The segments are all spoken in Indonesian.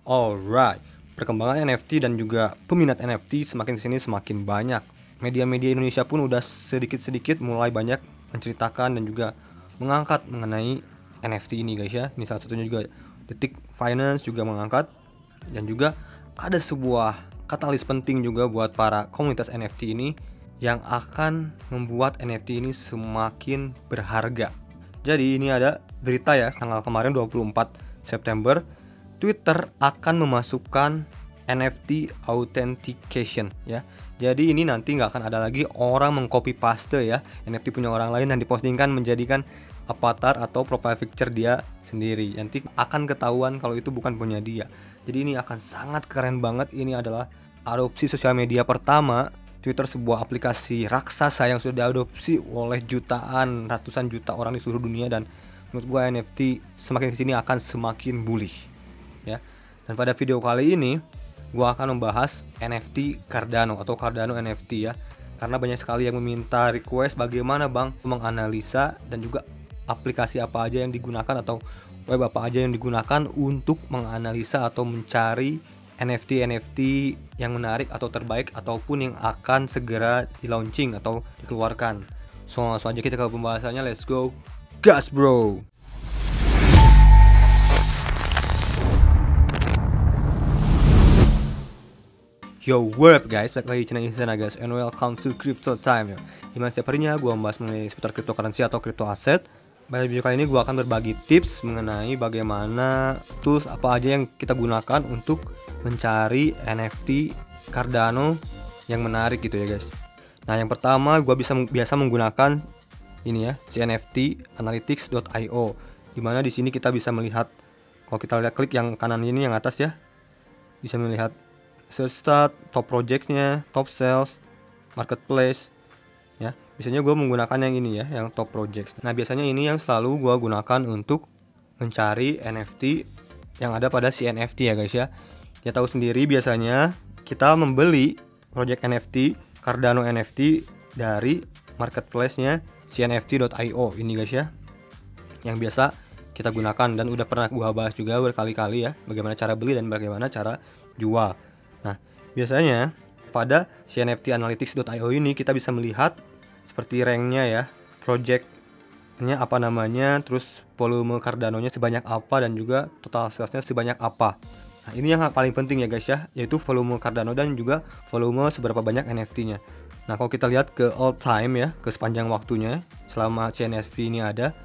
Alright, perkembangan NFT dan juga peminat NFT semakin kesini semakin banyak. Media-media Indonesia pun udah sedikit-sedikit mulai banyak menceritakan dan juga mengangkat mengenai NFT ini guys ya. Ini salah satunya juga Detik Finance juga mengangkat. Dan juga ada sebuah katalis penting juga buat para komunitas NFT ini yang akan membuat NFT ini semakin berharga. Jadi ini ada berita ya, tanggal kemarin 24 September Twitter akan memasukkan NFT authentication ya. Jadi ini nanti nggak akan ada lagi orang mengcopy paste ya NFT punya orang lain dan dipostingkan menjadikan avatar atau profile picture dia sendiri. Nanti akan ketahuan kalau itu bukan punya dia. Jadi ini akan sangat keren banget. Ini adalah adopsi sosial media pertama Twitter, sebuah aplikasi raksasa yang sudah diadopsi oleh jutaan, ratusan juta orang di seluruh dunia. Dan menurut gue NFT semakin kesini akan semakin bullish ya. Dan pada video kali ini gua akan membahas NFT Cardano atau Cardano NFT ya, karena banyak sekali yang meminta request bagaimana bang menganalisa dan juga aplikasi apa aja yang digunakan atau web apa aja yang digunakan untuk menganalisa atau mencari NFT yang menarik atau terbaik ataupun yang akan segera di launching atau dikeluarkan. So langsung aja kita ke pembahasannya, let's go gas bro. Yo, what up guys, balik lagi di channel Insana guys, and welcome to Crypto Time ya. Dimana setiap harinya gue membahas mengenai seputar cryptocurrency atau crypto aset. Pada video kali ini gue akan berbagi tips mengenai bagaimana tools apa aja yang kita gunakan untuk mencari NFT Cardano yang menarik gitu ya guys. Nah yang pertama gue biasa menggunakan ini ya, cnftanalytics.io, dimana di sini kita bisa melihat, kalau kita lihat klik yang kanan ini yang atas ya, bisa melihat search start, top projectnya, top sales, marketplace ya. Biasanya gue menggunakan yang ini ya, yang top projects. Nah biasanya ini yang selalu gue gunakan untuk mencari NFT yang ada pada si NFT ya guys ya. Ya tahu sendiri biasanya kita membeli project NFT, Cardano NFT dari marketplace-nya cnft.io ini guys ya, yang biasa kita gunakan dan udah pernah gue bahas juga berkali-kali ya, bagaimana cara beli dan bagaimana cara jual. Nah, biasanya pada cnftanalytics.io ini kita bisa melihat seperti ranknya ya, projectnya apa namanya, terus volume Cardano-nya sebanyak apa dan juga total salesnya sebanyak apa. Nah, ini yang paling penting ya guys ya, yaitu volume Cardano dan juga volume seberapa banyak NFT-nya. Nah, kalau kita lihat ke all time ya, ke sepanjang waktunya selama CNFT ini ada,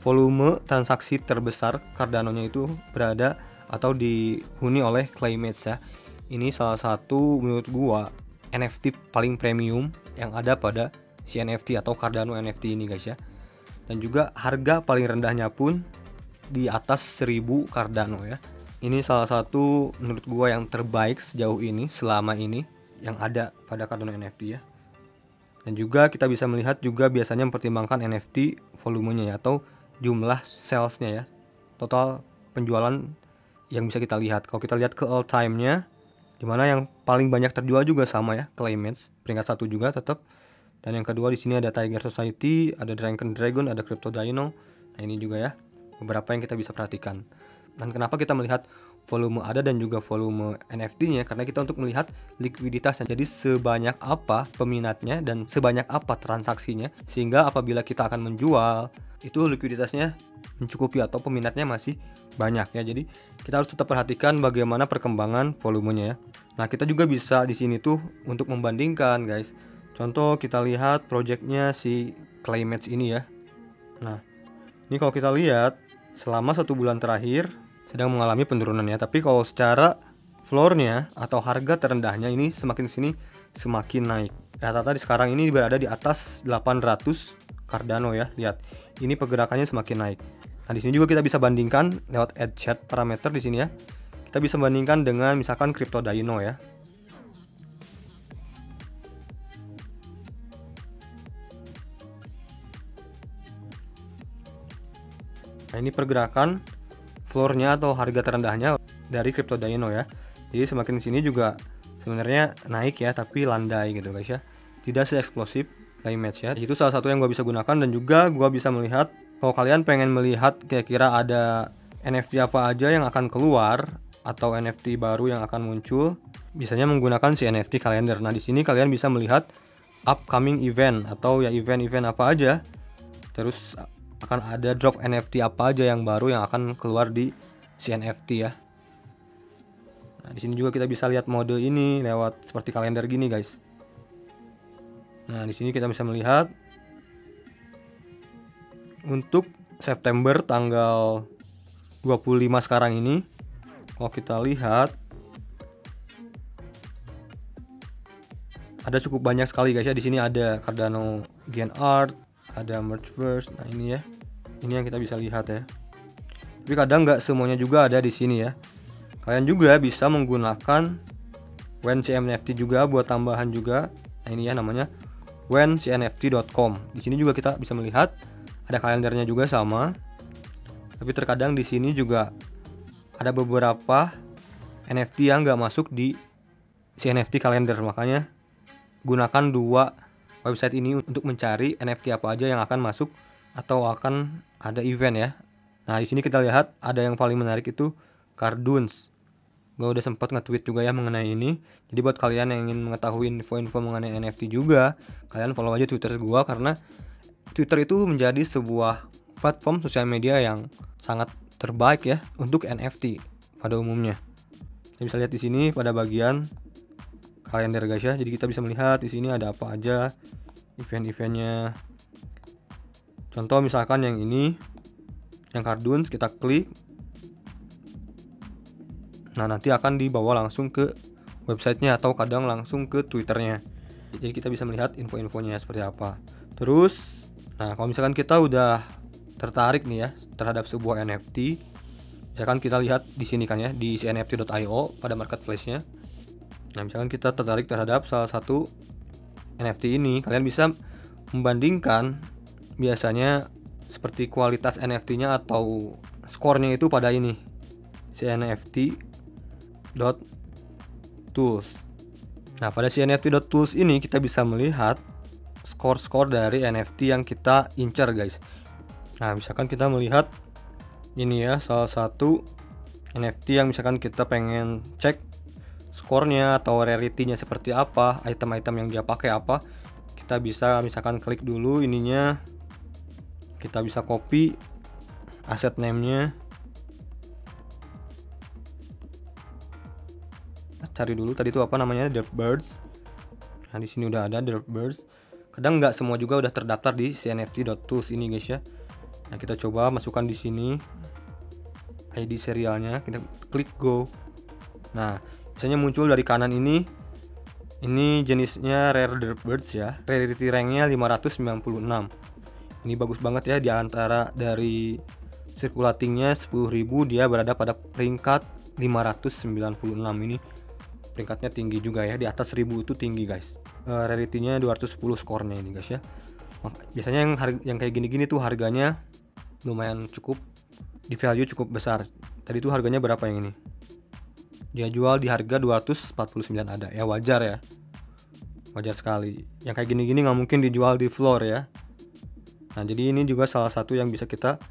volume transaksi terbesar Cardano-nya itu berada atau dihuni oleh Claymates ya. Ini salah satu menurut gua NFT paling premium yang ada pada si NFT atau Cardano NFT ini guys ya. Dan juga harga paling rendahnya pun di atas 1000 Cardano ya. Ini salah satu menurut gua yang terbaik sejauh ini selama ini yang ada pada Cardano NFT ya. Dan juga kita bisa melihat juga biasanya mempertimbangkan NFT volumenya ya, atau jumlah salesnya ya, total penjualan yang bisa kita lihat. Kalau kita lihat ke all time-nya, dimana yang paling banyak terjual juga sama ya, Claymates peringkat 1 juga tetap. Dan yang kedua di sini ada Tiger Society, ada Drunken Dragon, ada Crypto Dino. Nah ini juga ya beberapa yang kita bisa perhatikan. Dan kenapa kita melihat volume ada dan juga volume NFT-nya, karena kita untuk melihat likuiditasnya. Jadi sebanyak apa peminatnya dan sebanyak apa transaksinya, sehingga apabila kita akan menjual itu likuiditasnya mencukupi atau peminatnya masih banyak ya. Jadi kita harus tetap perhatikan bagaimana perkembangan volumenya ya. Nah kita juga bisa di sini tuh untuk membandingkan guys. Contoh kita lihat projectnya si Claymates ini ya. Nah ini kalau kita lihat selama 1 bulan terakhir sedang mengalami penurunan ya. Tapi kalau secara floornya atau harga terendahnya ini semakin sini semakin naik. Rata-rata sekarang ini berada di atas 800 Cardano ya. Lihat, ini pergerakannya semakin naik. Nah, di sini juga kita bisa bandingkan lewat add chart parameter di sini ya. Kita bisa bandingkan dengan misalkan Crypto Dino ya. Nah, ini pergerakan floornya atau harga terendahnya dari Crypto Dino ya. Jadi semakin sini juga sebenarnya naik ya, tapi landai gitu guys ya. Tidak se-eksplosif Claymates ya. Itu salah satu yang gue bisa gunakan. Dan juga gue bisa melihat, kalau kalian pengen melihat kira-kira ada NFT apa aja yang akan keluar atau NFT baru yang akan muncul biasanya menggunakan si NFT kalender. Nah, di sini kalian bisa melihat upcoming event atau ya event-event apa aja. Terus akan ada drop NFT apa aja yang baru yang akan keluar di si NFT ya. Nah, di sini juga kita bisa lihat mode ini lewat seperti kalender gini, guys. Nah, di sini kita bisa melihat untuk September tanggal 25 sekarang ini, kalau kita lihat ada cukup banyak sekali, guys ya. Di sini ada Cardano Gen Art, ada Mergeverse. Nah, ini ya. Ini yang kita bisa lihat ya. Tapi kadang nggak semuanya juga ada di sini ya. Kalian juga bisa menggunakan WenCNFT juga buat tambahan juga. Nah, ini ya namanya WenCNFT.com. Di sini juga kita bisa melihat ada kalendernya juga sama. Tapi terkadang di sini juga ada beberapa NFT yang nggak masuk di CNFT kalender. Makanya gunakan dua website ini untuk mencari NFT apa aja yang akan masuk atau akan ada event ya. Nah, di sini kita lihat ada yang paling menarik itu Carduns. Gue udah sempat nge-tweet juga ya mengenai ini. Jadi buat kalian yang ingin mengetahui info-info mengenai NFT juga, kalian follow aja Twitter gue, karena Twitter itu menjadi sebuah platform sosial media yang sangat terbaik ya untuk NFT pada umumnya. Kita bisa lihat di sini pada bagian kalender, guys ya. Jadi kita bisa melihat di sini ada apa aja event-eventnya. Contoh misalkan yang ini, yang Carduns, kita klik. Nah, nanti akan dibawa langsung ke websitenya atau kadang langsung ke Twitternya. Jadi kita bisa melihat info-infonya seperti apa. Terus, nah kalau misalkan kita udah tertarik nih ya terhadap sebuah NFT, misalkan kita lihat di sini kan ya di cnft.io pada marketplace-nya. Nah, misalkan kita tertarik terhadap salah satu NFT ini, kalian bisa membandingkan biasanya seperti kualitas NFT-nya atau skornya itu pada ini cnft.tools. Nah, pada cnft.tools ini kita bisa melihat skor-skor dari NFT yang kita incar, guys. Nah, misalkan kita melihat ini ya salah satu NFT yang misalkan kita pengen cek skornya atau rarity-nya seperti apa, item-item yang dia pakai apa, kita bisa misalkan klik dulu ininya, kita bisa copy asset name-nya, cari dulu tadi itu apa namanya, Dirtbirds. Nah, di sini udah ada Dirtbirds. Kadang nggak semua juga udah terdaftar di cnft.tools ini, guys ya. Nah, kita coba masukkan di sini ID serialnya, kita klik go. Nah, biasanya muncul dari kanan ini jenisnya rare Dirtbirds ya. Rarity ranknya 596. Ini bagus banget ya, di antara dari circulatingnya 10.000 dia berada pada peringkat 596. Ini peringkatnya tinggi juga ya, di atas 1000 itu tinggi, guys. Rarity-nya 210 skornya ini, guys ya. Biasanya yang kayak gini-gini tuh harganya lumayan cukup, di value cukup besar. Tadi tuh harganya berapa yang ini? Dia jual di harga 249 ada. Ya wajar ya. Wajar sekali. Yang kayak gini-gini nggak mungkin dijual di floor ya. Nah, jadi ini juga salah satu yang bisa kita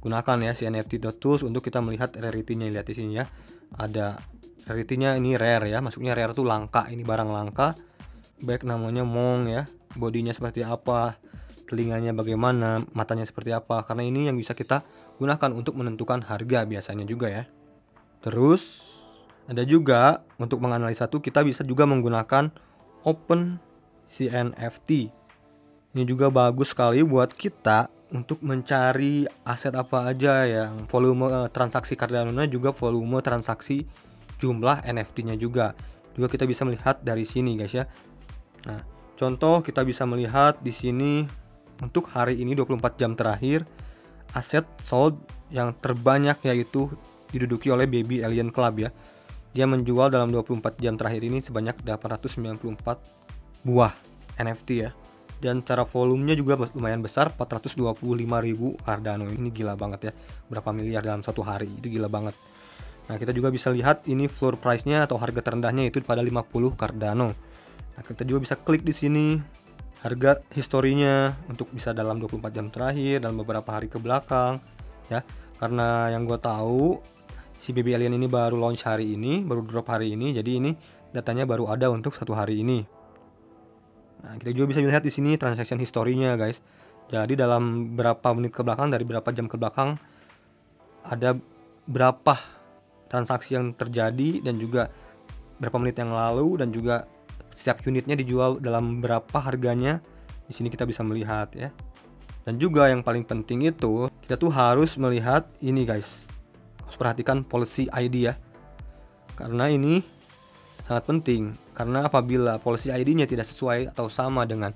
gunakan ya, si NFT.tools untuk kita melihat rarity-nya. Lihat di sini ya. Ada rarity-nya ini rare ya. Maksudnya rare tuh langka, ini barang langka. Baik namanya Mong ya. Bodinya seperti apa, telinganya bagaimana, matanya seperti apa. Karena ini yang bisa kita gunakan untuk menentukan harga biasanya juga ya. Terus ada juga untuk menganalisa tuh kita bisa juga menggunakan OpenCNFT. Ini juga bagus sekali buat kita untuk mencari aset apa aja yang volume transaksi Cardano-nya juga volume transaksi jumlah NFT-nya juga. Juga kita bisa melihat dari sini, guys ya. Nah, contoh kita bisa melihat di sini untuk hari ini 24 jam terakhir aset sold yang terbanyak yaitu diduduki oleh Baby Alien Club ya. Dia menjual dalam 24 jam terakhir ini sebanyak 894 buah NFT ya. Dan cara volumenya juga lumayan besar, 425.000 Cardano. Ini gila banget ya. Berapa miliar dalam satu hari, itu gila banget. Nah, kita juga bisa lihat ini floor price-nya atau harga terendahnya itu pada 50 Cardano. Nah, kita juga bisa klik di sini harga historinya untuk bisa dalam 24 jam terakhir dan beberapa hari ke belakang ya. Karena yang gue tahu si baby alien ini baru launch hari ini, baru drop hari ini, jadi ini datanya baru ada untuk 1 hari ini. Nah, kita juga bisa lihat di sini transaction history-nya, guys. Jadi dalam berapa menit ke belakang, dari berapa jam ke belakang, ada berapa transaksi yang terjadi dan juga berapa menit yang lalu, dan juga setiap unitnya dijual dalam berapa harganya. Di sini kita bisa melihat ya. Dan juga yang paling penting itu kita tuh harus melihat ini, guys. Harus perhatikan policy ID ya. Karena ini sangat penting, karena apabila policy ID-nya tidak sesuai atau sama dengan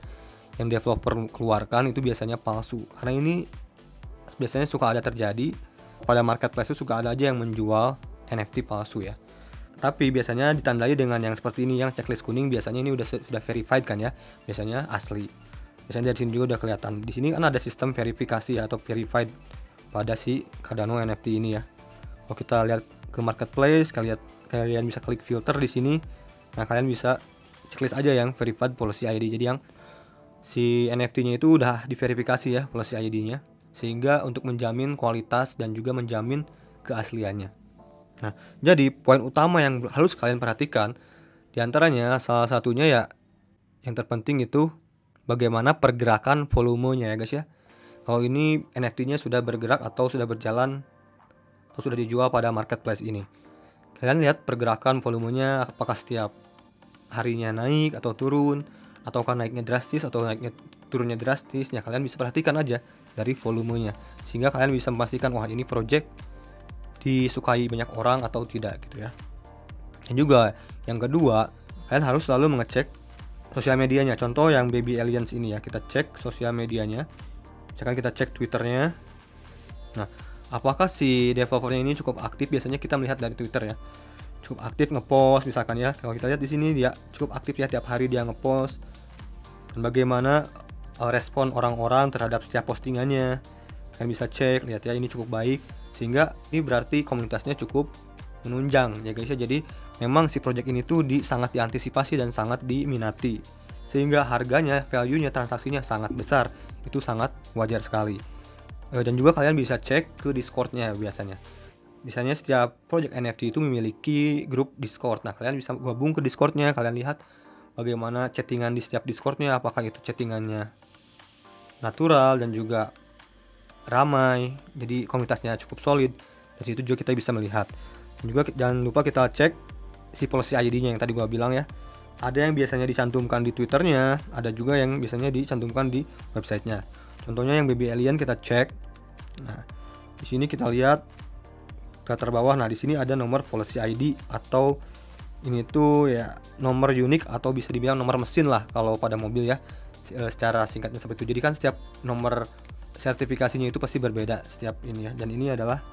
yang developer keluarkan, itu biasanya palsu. Karena ini biasanya suka ada terjadi pada marketplace, itu suka ada aja yang menjual NFT palsu ya. Tapi biasanya ditandai dengan yang seperti ini, yang checklist kuning, biasanya ini sudah verified kan ya, biasanya asli. Biasanya dari sini juga udah kelihatan. Di sini kan ada sistem verifikasi atau verified pada si Cardano NFT ini ya. Kalau kita lihat ke marketplace, kalian bisa klik filter di sini. Nah, kalian bisa checklist aja yang verified policy ID. Jadi yang si NFT-nya itu udah diverifikasi ya policy ID-nya, sehingga untuk menjamin kualitas dan juga menjamin keasliannya. Nah, jadi poin utama yang harus kalian perhatikan diantaranya salah satunya ya, yang terpenting itu bagaimana pergerakan volumenya ya guys ya. Kalau ini NFT-nya sudah bergerak atau sudah berjalan atau sudah dijual pada marketplace ini, kalian lihat pergerakan volumenya, apakah setiap harinya naik atau turun, ataukah naiknya drastis atau naiknya turunnya drastis. Ya kalian bisa perhatikan aja dari volumenya, sehingga kalian bisa memastikan wah ini project disukai banyak orang atau tidak gitu ya. Dan juga yang kedua, kalian harus selalu mengecek sosial medianya. Contoh yang Baby Aliens ini ya, kita cek sosial medianya. Misalkan kita cek Twitternya. Nah, apakah si developernya ini cukup aktif? Biasanya kita melihat dari Twitter ya, cukup aktif ngepost misalkan ya. Kalau kita lihat di sini dia cukup aktif ya, tiap hari dia ngepost. Dan bagaimana respon orang-orang terhadap setiap postingannya, kalian bisa cek, lihat ya, ini cukup baik, sehingga ini berarti komunitasnya cukup menunjang ya guys ya. Jadi memang si project ini tuh sangat diantisipasi dan sangat diminati, sehingga harganya, value-nya, transaksinya sangat besar. Itu sangat wajar sekali. Dan juga kalian bisa cek ke Discord-nya biasanya. Biasanya setiap project NFT itu memiliki grup Discord. Nah, kalian bisa gabung ke Discord-nya, kalian lihat bagaimana chattingan di setiap Discord-nya, apakah itu chattingannya natural dan juga ramai, jadi komunitasnya cukup solid. Dari situ juga kita bisa melihat. Dan juga jangan lupa kita cek si policy ID-nya yang tadi gua bilang ya. Ada yang biasanya dicantumkan di Twitternya, ada juga yang biasanya dicantumkan di websitenya. Contohnya yang Baby Alien kita cek. Nah, di sini kita lihat ke terbawah. Nah, di sini ada nomor policy ID, atau ini tuh ya nomor unik atau bisa dibilang nomor mesin lah kalau pada mobil ya. Secara singkatnya seperti itu. Jadi kan setiap nomor sertifikasinya itu pasti berbeda setiap ini ya. Dan ini adalah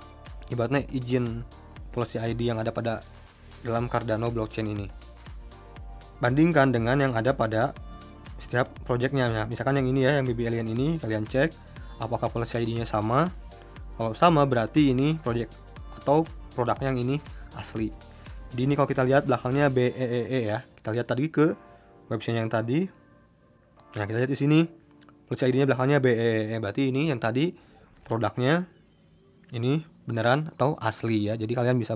ibaratnya izin policy ID yang ada pada dalam Cardano blockchain ini. Bandingkan dengan yang ada pada setiap projectnya ya. Misalkan yang ini ya, yang Baby Alien ini, kalian cek apakah policy ID-nya sama. Kalau sama berarti ini project atau produknya yang ini asli. Jadi ini kalau kita lihat belakangnya BEEE ya. Kita lihat tadi ke website yang tadi. Nah, kita lihat di sini policy ID-nya belakangnya BEE, berarti ini yang tadi produknya ini beneran atau asli ya. Jadi kalian bisa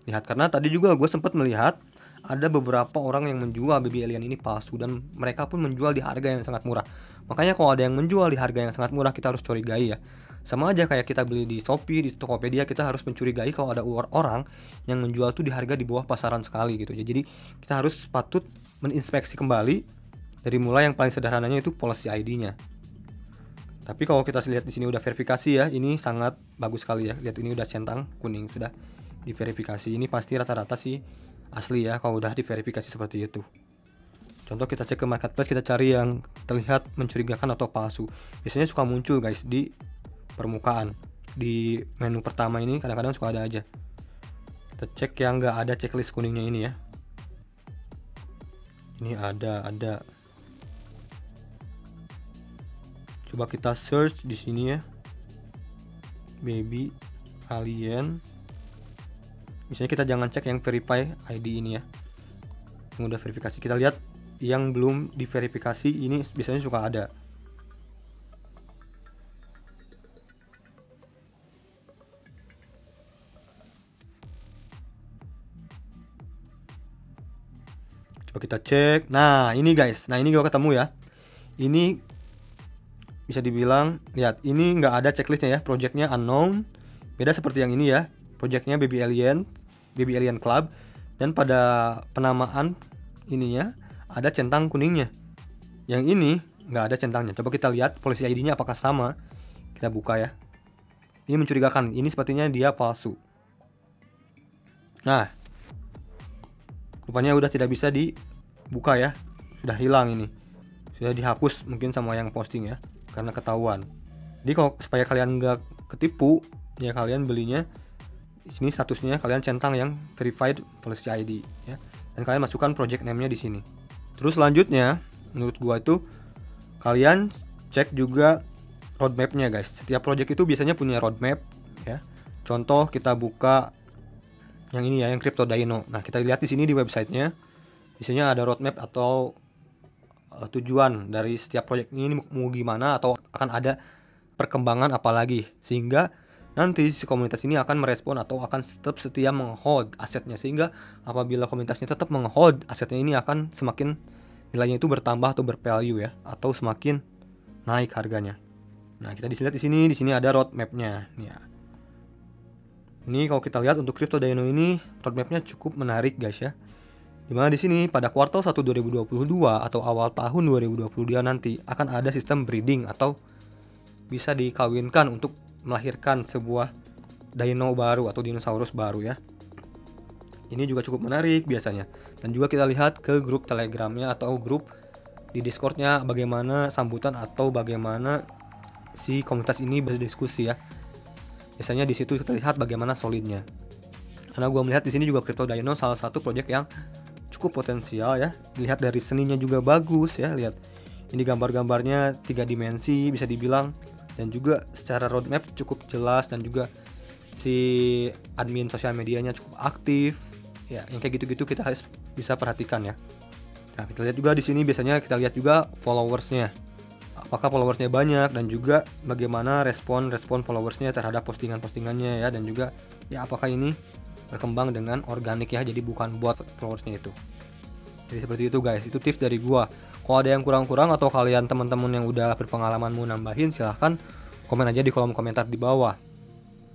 lihat, karena tadi juga gue sempat melihat ada beberapa orang yang menjual Baby Alien ini palsu, dan mereka pun menjual di harga yang sangat murah. Makanya kalau ada yang menjual di harga yang sangat murah, kita harus curigai ya. Sama aja kayak kita beli di Shopee, di Tokopedia, kita harus mencurigai kalau ada orang yang menjual tuh di harga di bawah pasaran sekali gitu. Jadi kita harus patut meninspeksi kembali dari mulai yang paling sederhananya itu policy ID-nya. Tapi kalau kita lihat di sini udah verifikasi ya, ini sangat bagus sekali ya. Lihat ini udah centang kuning, sudah diverifikasi. Ini pasti rata-rata sih asli ya kalau udah diverifikasi seperti itu. Contoh kita cek ke marketplace, kita cari yang terlihat mencurigakan atau palsu. Biasanya suka muncul guys di permukaan. Di menu pertama ini kadang-kadang suka ada aja. Kita cek yang nggak ada checklist kuningnya ini ya. Ini ada. Coba kita search di sini ya, Baby Alien. Misalnya kita jangan cek yang verify ID ini ya, yang udah verifikasi. Kita lihat yang belum diverifikasi, ini biasanya suka ada. Coba kita cek. Nah ini guys, nah ini gua ketemu ya. Ini bisa dibilang, lihat, ini nggak ada checklistnya ya. Projectnya unknown, beda seperti yang ini ya. Projectnya Baby Alien Club, dan pada penamaan ininya ada centang kuningnya. Yang ini nggak ada centangnya. Coba kita lihat polisi ID-nya apakah sama. Kita buka ya. Ini mencurigakan. Ini sepertinya dia palsu. Nah, rupanya udah tidak bisa dibuka ya. Sudah hilang ini. Sudah dihapus mungkin sama yang posting ya, karena ketahuan. Jadi kalau supaya kalian nggak ketipu ya, kalian belinya di sini statusnya kalian centang yang verified policy ID ya. Dan kalian masukkan project name-nya di sini. Terus selanjutnya menurut gua itu kalian cek juga roadmap-nya guys. Setiap project itu biasanya punya roadmap ya. Contoh kita buka yang ini ya, yang Crypto Dino. Nah, kita lihat di sini di websitenya. Biasanya ada roadmap atau tujuan dari setiap proyek ini mau gimana, atau akan ada perkembangan apalagi, sehingga nanti si komunitas ini akan merespon atau akan tetap setia menghold asetnya, sehingga apabila komunitasnya tetap menghold asetnya ini akan semakin nilainya itu bertambah atau bervalue ya, atau semakin naik harganya. Nah, kita lihat di sini ada roadmapnya ya. Ini kalau kita lihat untuk Crypto Dino ini roadmapnya cukup menarik guys ya. Dimana di sini pada kuartal 1 2022 atau awal tahun 2022 nanti akan ada sistem breeding atau bisa dikawinkan untuk melahirkan sebuah dino baru atau dinosaurus baru ya. Ini juga cukup menarik biasanya. Dan juga kita lihat ke grup Telegramnya atau grup di Discordnya bagaimana sambutan atau bagaimana si komunitas ini berdiskusi ya. Biasanya di situ kita lihat bagaimana solidnya. Karena gua melihat di sini juga Crypto Dino salah satu project yang cukup potensial ya. Dilihat dari seninya juga bagus ya. Lihat ini gambar-gambarnya 3 dimensi bisa dibilang, dan juga secara roadmap cukup jelas, dan juga si admin sosial medianya cukup aktif ya. Yang kayak gitu-gitu kita harus bisa perhatikan ya. Nah, kita lihat juga di sini biasanya kita lihat juga followersnya. Apakah followersnya banyak, dan juga bagaimana respon followersnya terhadap postingannya ya, dan juga ya apakah ini berkembang dengan organik ya, jadi bukan buat followersnya itu. Jadi seperti itu guys, itu tips dari gua. Kalau ada yang kurang-kurang atau kalian teman-teman yang udah berpengalaman mau nambahin, silahkan komen aja di kolom komentar di bawah.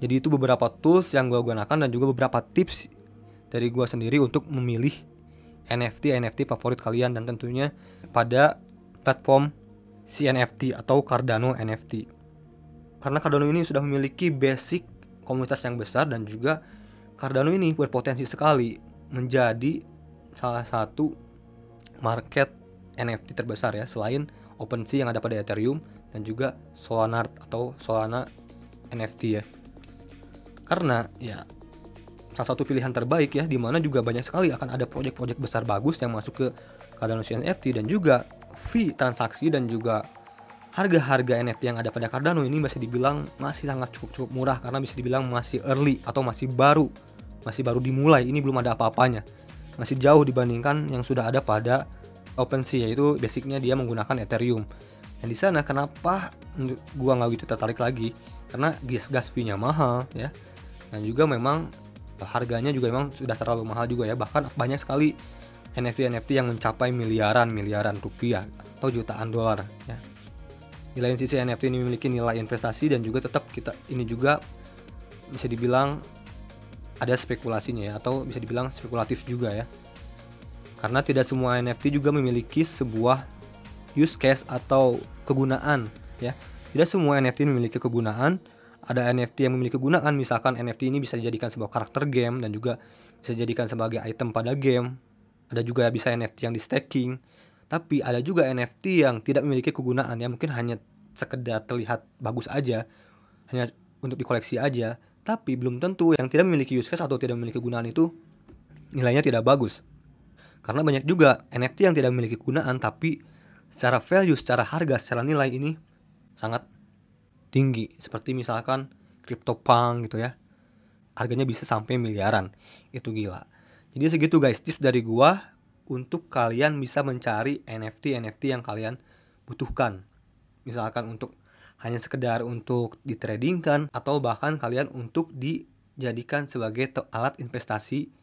Jadi itu beberapa tools yang gua gunakan dan juga beberapa tips dari gua sendiri untuk memilih NFT favorit kalian, dan tentunya pada platform CNFT atau Cardano NFT. Karena Cardano ini sudah memiliki basic komunitas yang besar, dan juga Cardano ini berpotensi sekali menjadi salah satu market NFT terbesar ya, selain OpenSea yang ada pada Ethereum dan juga Solana atau Solana NFT ya. Karena ya salah satu pilihan terbaik ya, dimana juga banyak sekali akan ada proyek-proyek besar bagus yang masuk ke Cardano NFT, dan juga fee transaksi dan juga harga-harga NFT yang ada pada Cardano ini masih dibilang masih sangat cukup murah, karena bisa dibilang masih early atau masih baru dimulai. Ini belum ada apa-apanya, masih jauh dibandingkan yang sudah ada pada OpenSea, yaitu basicnya dia menggunakan Ethereum. Dan di sana kenapa gua nggak gitu tertarik lagi, karena gas fee-nya mahal ya, dan juga memang harganya juga memang sudah terlalu mahal juga ya. Bahkan banyak sekali NFT yang mencapai miliaran rupiah atau jutaan dolar ya. Di lain sisi NFT ini memiliki nilai investasi, dan juga tetap kita ini juga bisa dibilang ada spekulasinya ya, atau bisa dibilang spekulatif juga ya. Karena tidak semua NFT juga memiliki sebuah use case atau kegunaan ya. Tidak semua NFT memiliki kegunaan. Ada NFT yang memiliki kegunaan, misalkan NFT ini bisa dijadikan sebuah karakter game dan juga bisa dijadikan sebagai item pada game. Ada juga bisa NFT yang di staking. Tapi ada juga NFT yang tidak memiliki kegunaan ya, mungkin hanya sekedar terlihat bagus aja, hanya untuk dikoleksi aja. Tapi belum tentu yang tidak memiliki use case atau tidak memiliki kegunaan itu nilainya tidak bagus. Karena banyak juga NFT yang tidak memiliki kegunaan, tapi secara value, secara harga, secara nilai ini sangat tinggi. Seperti misalkan CryptoPunk gitu ya, harganya bisa sampai miliaran. Itu gila. Jadi segitu guys tips dari gua untuk kalian bisa mencari NFT yang kalian butuhkan. Misalkan untuk hanya sekedar untuk ditradingkan, atau bahkan kalian untuk dijadikan sebagai alat investasi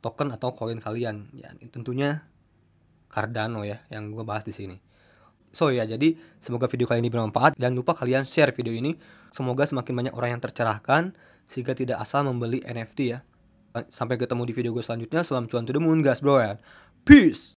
token atau koin kalian. Ya, tentunya Cardano ya yang gue bahas di sini. So ya, jadi semoga video kali ini bermanfaat. Jangan lupa kalian share video ini. Semoga semakin banyak orang yang tercerahkan sehingga tidak asal membeli NFT ya. Sampai ketemu di video gue selanjutnya. Salam cuan to the moon guys bro ya. Peace.